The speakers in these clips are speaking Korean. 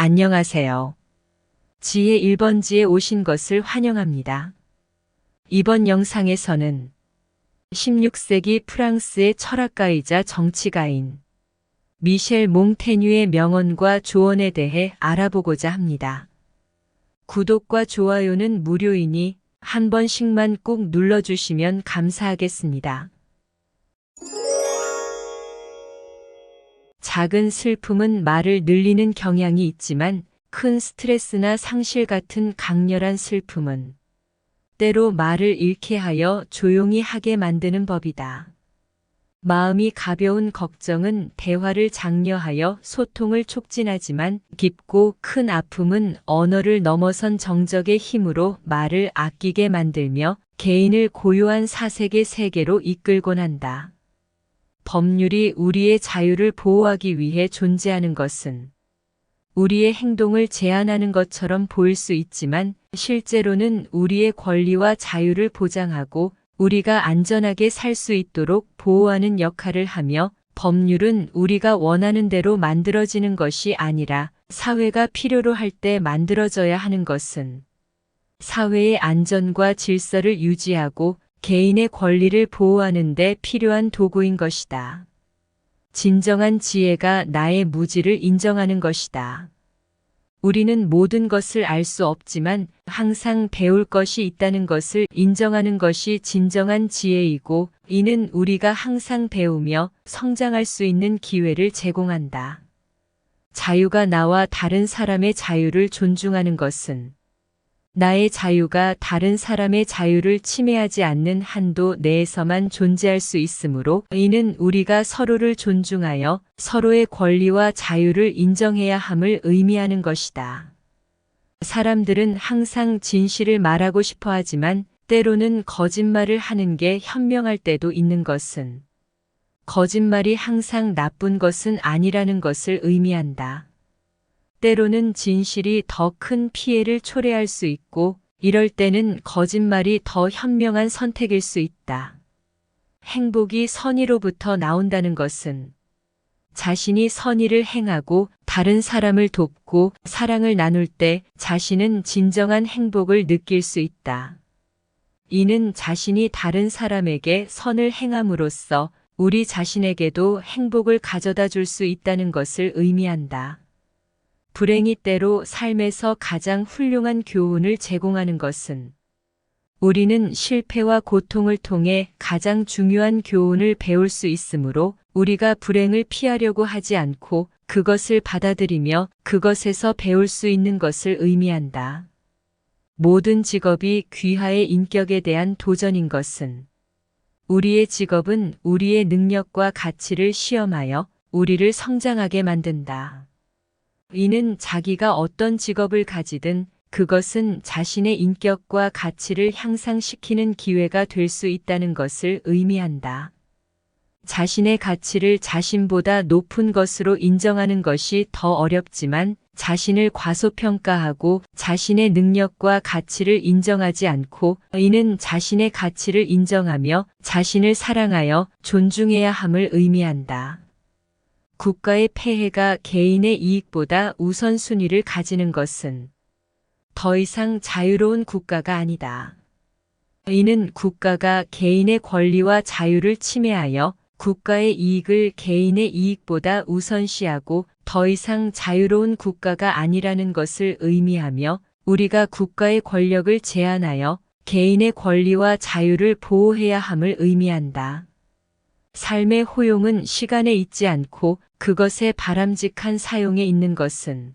안녕하세요. 지혜 1번지에 오신 것을 환영합니다. 이번 영상에서는 16세기 프랑스의 철학가이자 정치가인 미셸 몽테뉴의 명언과 조언에 대해 알아보고자 합니다. 구독과 좋아요는 무료이니 한 번씩만 꼭 눌러주시면 감사하겠습니다. 작은 슬픔은 말을 늘리는 경향이 있지만 큰 스트레스나 상실 같은 강렬한 슬픔은 때로 말을 잃게 하여 조용히 하게 만드는 법이다. 마음이 가벼운 걱정은 대화를 장려하여 소통을 촉진하지만 깊고 큰 아픔은 언어를 넘어선 정적의 힘으로 말을 아끼게 만들며 개인을 고요한 사색의 세계로 이끌곤 한다. 법률이 우리의 자유를 보호하기 위해 존재하는 것은 우리의 행동을 제한하는 것처럼 보일 수 있지만 실제로는 우리의 권리와 자유를 보장하고 우리가 안전하게 살 수 있도록 보호하는 역할을 하며, 법률은 우리가 원하는 대로 만들어지는 것이 아니라 사회가 필요로 할 때 만들어져야 하는 것은 사회의 안전과 질서를 유지하고 개인의 권리를 보호하는 데 필요한 도구인 것이다. 진정한 지혜가 나의 무지를 인정하는 것이다. 우리는 모든 것을 알 수 없지만 항상 배울 것이 있다는 것을 인정하는 것이 진정한 지혜이고, 이는 우리가 항상 배우며 성장할 수 있는 기회를 제공한다. 자유가 나와 다른 사람의 자유를 존중하는 것은 나의 자유가 다른 사람의 자유를 침해하지 않는 한도 내에서만 존재할 수 있으므로, 이는 우리가 서로를 존중하여 서로의 권리와 자유를 인정해야 함을 의미하는 것이다. 사람들은 항상 진실을 말하고 싶어 하지만 때로는 거짓말을 하는 게 현명할 때도 있는 것은 거짓말이 항상 나쁜 것은 아니라는 것을 의미한다. 때로는 진실이 더 큰 피해를 초래할 수 있고, 이럴 때는 거짓말이 더 현명한 선택일 수 있다. 행복이 선의로부터 나온다는 것은 자신이 선의를 행하고 다른 사람을 돕고 사랑을 나눌 때 자신은 진정한 행복을 느낄 수 있다. 이는 자신이 다른 사람에게 선을 행함으로써 우리 자신에게도 행복을 가져다 줄 수 있다는 것을 의미한다. 불행이 때로 삶에서 가장 훌륭한 교훈을 제공하는 것은 우리는 실패와 고통을 통해 가장 중요한 교훈을 배울 수 있으므로 우리가 불행을 피하려고 하지 않고 그것을 받아들이며 그것에서 배울 수 있는 것을 의미한다. 모든 직업이 귀하의 인격에 대한 도전인 것은 우리의 직업은 우리의 능력과 가치를 시험하여 우리를 성장하게 만든다. 이는 자기가 어떤 직업을 가지든 그것은 자신의 인격과 가치를 향상시키는 기회가 될 수 있다는 것을 의미한다. 자신의 가치를 자신보다 높은 것으로 인정하는 것이 더 어렵지만 자신을 과소평가하고 자신의 능력과 가치를 인정하지 않고, 이는 자신의 가치를 인정하며 자신을 사랑하여 존중해야 함을 의미한다. 국가의 폐해가 개인의 이익보다 우선순위를 가지는 것은 더 이상 자유로운 국가가 아니다. 이는 국가가 개인의 권리와 자유를 침해하여 국가의 이익을 개인의 이익보다 우선시하고 더 이상 자유로운 국가가 아니라는 것을 의미하며, 우리가 국가의 권력을 제한하여 개인의 권리와 자유를 보호해야 함을 의미한다. 삶의 호용은 시간에 있지 않고 그것의 바람직한 사용에 있는 것은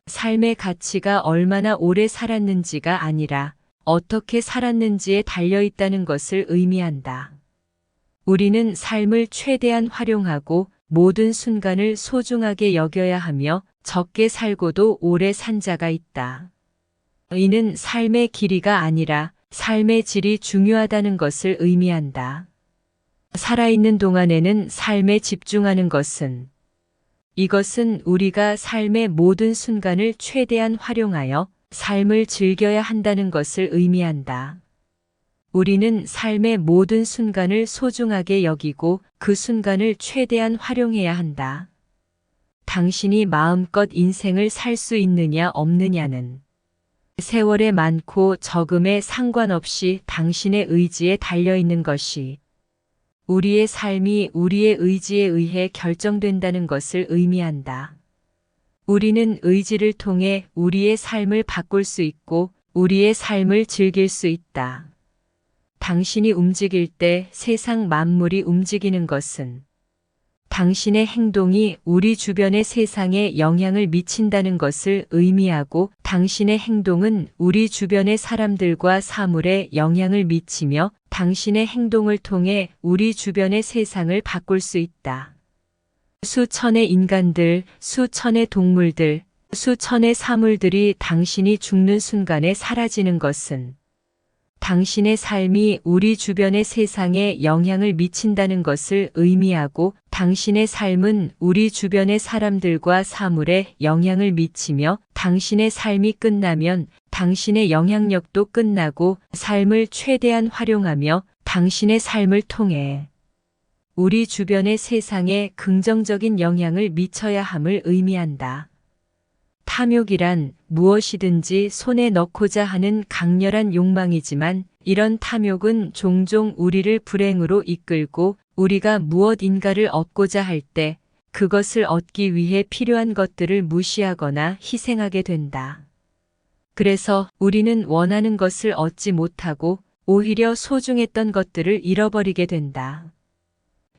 삶의 가치가 얼마나 오래 살았는지가 아니라 어떻게 살았는지에 달려있다는 것을 의미한다. 우리는 삶을 최대한 활용하고 모든 순간을 소중하게 여겨야 하며 적게 살고도 오래 산 자가 있다. 이는 삶의 길이가 아니라 삶의 질이 중요하다는 것을 의미한다. 살아있는 동안에는 삶에 집중하는 것은 이것은 우리가 삶의 모든 순간을 최대한 활용하여 삶을 즐겨야 한다는 것을 의미한다. 우리는 삶의 모든 순간을 소중하게 여기고 그 순간을 최대한 활용해야 한다. 당신이 마음껏 인생을 살 수 있느냐 없느냐는 세월의 많고 적음에 상관없이 당신의 의지에 달려있는 것이 우리의 삶이 우리의 의지에 의해 결정된다는 것을 의미한다. 우리는 의지를 통해 우리의 삶을 바꿀 수 있고 우리의 삶을 즐길 수 있다. 당신이 움직일 때 세상 만물이 움직이는 것은 당신의 행동이 우리 주변의 세상에 영향을 미친다는 것을 의미하고 당신의 행동은 우리 주변의 사람들과 사물에 영향을 미치며 당신의 행동을 통해 우리 주변의 세상을 바꿀 수 있다. 수천의 인간들, 수천의 동물들, 수천의 사물들이 당신이 죽는 순간에 사라지는 것은 당신의 삶이 우리 주변의 세상에 영향을 미친다는 것을 의미하고 당신의 삶은 우리 주변의 사람들과 사물에 영향을 미치며 당신의 삶이 끝나면 당신의 영향력도 끝나고 삶을 최대한 활용하며 당신의 삶을 통해 우리 주변의 세상에 긍정적인 영향을 미쳐야 함을 의미한다. 탐욕이란 무엇이든지 손에 넣고자 하는 강렬한 욕망이지만 이런 탐욕은 종종 우리를 불행으로 이끌고 우리가 무엇인가를 얻고자 할 때 그것을 얻기 위해 필요한 것들을 무시하거나 희생하게 된다. 그래서 우리는 원하는 것을 얻지 못하고 오히려 소중했던 것들을 잃어버리게 된다.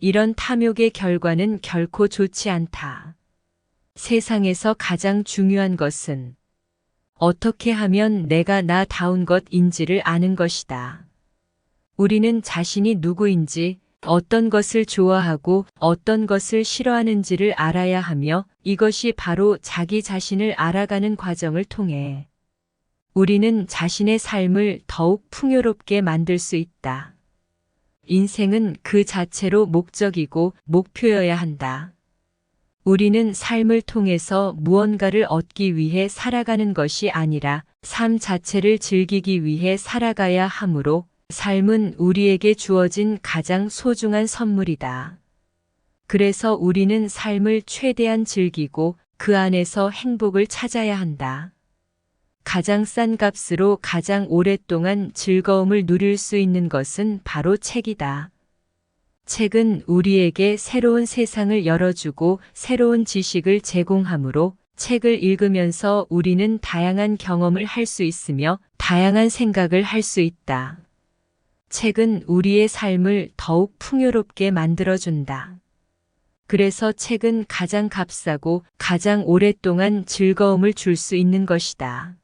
이런 탐욕의 결과는 결코 좋지 않다. 세상에서 가장 중요한 것은 어떻게 하면 내가 나다운 것인지를 아는 것이다. 우리는 자신이 누구인지, 어떤 것을 좋아하고 어떤 것을 싫어하는지를 알아야 하며 이것이 바로 자기 자신을 알아가는 과정을 통해 우리는 자신의 삶을 더욱 풍요롭게 만들 수 있다. 인생은 그 자체로 목적이고 목표여야 한다. 우리는 삶을 통해서 무언가를 얻기 위해 살아가는 것이 아니라 삶 자체를 즐기기 위해 살아가야 하므로 삶은 우리에게 주어진 가장 소중한 선물이다. 그래서 우리는 삶을 최대한 즐기고 그 안에서 행복을 찾아야 한다. 가장 싼 값으로 가장 오랫동안 즐거움을 누릴 수 있는 것은 바로 책이다. 책은 우리에게 새로운 세상을 열어주고 새로운 지식을 제공하므로 책을 읽으면서 우리는 다양한 경험을 할 수 있으며 다양한 생각을 할 수 있다. 책은 우리의 삶을 더욱 풍요롭게 만들어준다. 그래서 책은 가장 값싸고 가장 오랫동안 즐거움을 줄 수 있는 것이다.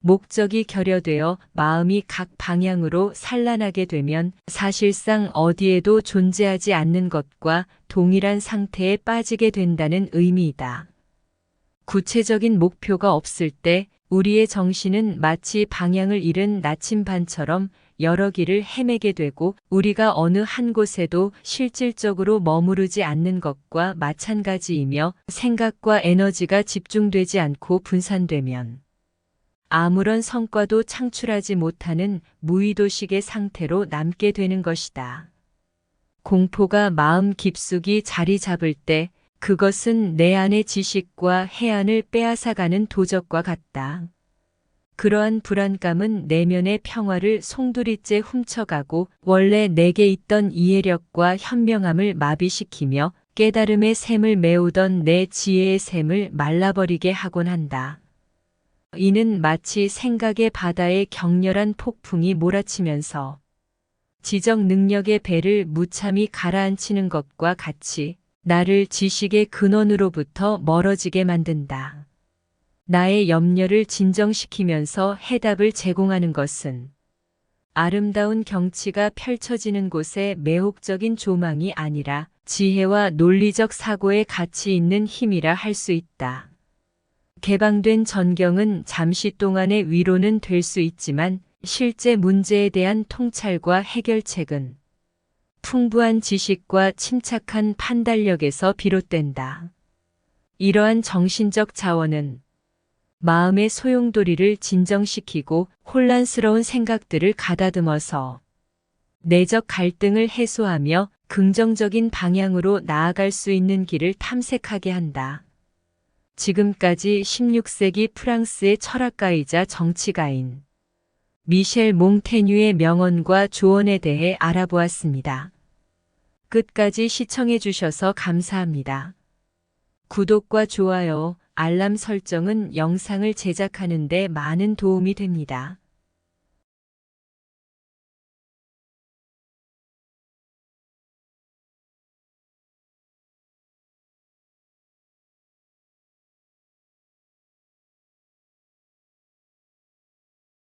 목적이 결여되어 마음이 각 방향으로 산란하게 되면 사실상 어디에도 존재하지 않는 것과 동일한 상태에 빠지게 된다는 의미이다. 구체적인 목표가 없을 때 우리의 정신은 마치 방향을 잃은 나침반처럼 여러 길을 헤매게 되고 우리가 어느 한 곳에도 실질적으로 머무르지 않는 것과 마찬가지이며 생각과 에너지가 집중되지 않고 분산되면 아무런 성과도 창출하지 못하는 무의도식의 상태로 남게 되는 것이다. 공포가 마음 깊숙이 자리 잡을 때 그것은 내 안의 지식과 해안을 빼앗아가는 도적과 같다. 그러한 불안감은 내면의 평화를 송두리째 훔쳐가고 원래 내게 있던 이해력과 현명함을 마비시키며 깨달음의 샘을 메우던 내 지혜의 샘을 말라버리게 하곤 한다. 이는 마치 생각의 바다에 격렬한 폭풍이 몰아치면서 지적 능력의 배를 무참히 가라앉히는 것과 같이 나를 지식의 근원으로부터 멀어지게 만든다. 나의 염려를 진정시키면서 해답을 제공하는 것은 아름다운 경치가 펼쳐지는 곳에 매혹적인 조망이 아니라 지혜와 논리적 사고에 가치 있는 힘이라 할 수 있다. 개방된 전경은 잠시 동안의 위로는 될 수 있지만 실제 문제에 대한 통찰과 해결책은 풍부한 지식과 침착한 판단력에서 비롯된다. 이러한 정신적 자원은 마음의 소용돌이를 진정시키고 혼란스러운 생각들을 가다듬어서 내적 갈등을 해소하며 긍정적인 방향으로 나아갈 수 있는 길을 탐색하게 한다. 지금까지 16세기 프랑스의 철학가이자 정치가인 미셸 몽테뉴의 명언과 조언에 대해 알아보았습니다. 끝까지 시청해 주셔서 감사합니다. 구독과 좋아요, 알람 설정은 영상을 제작하는 데 많은 도움이 됩니다.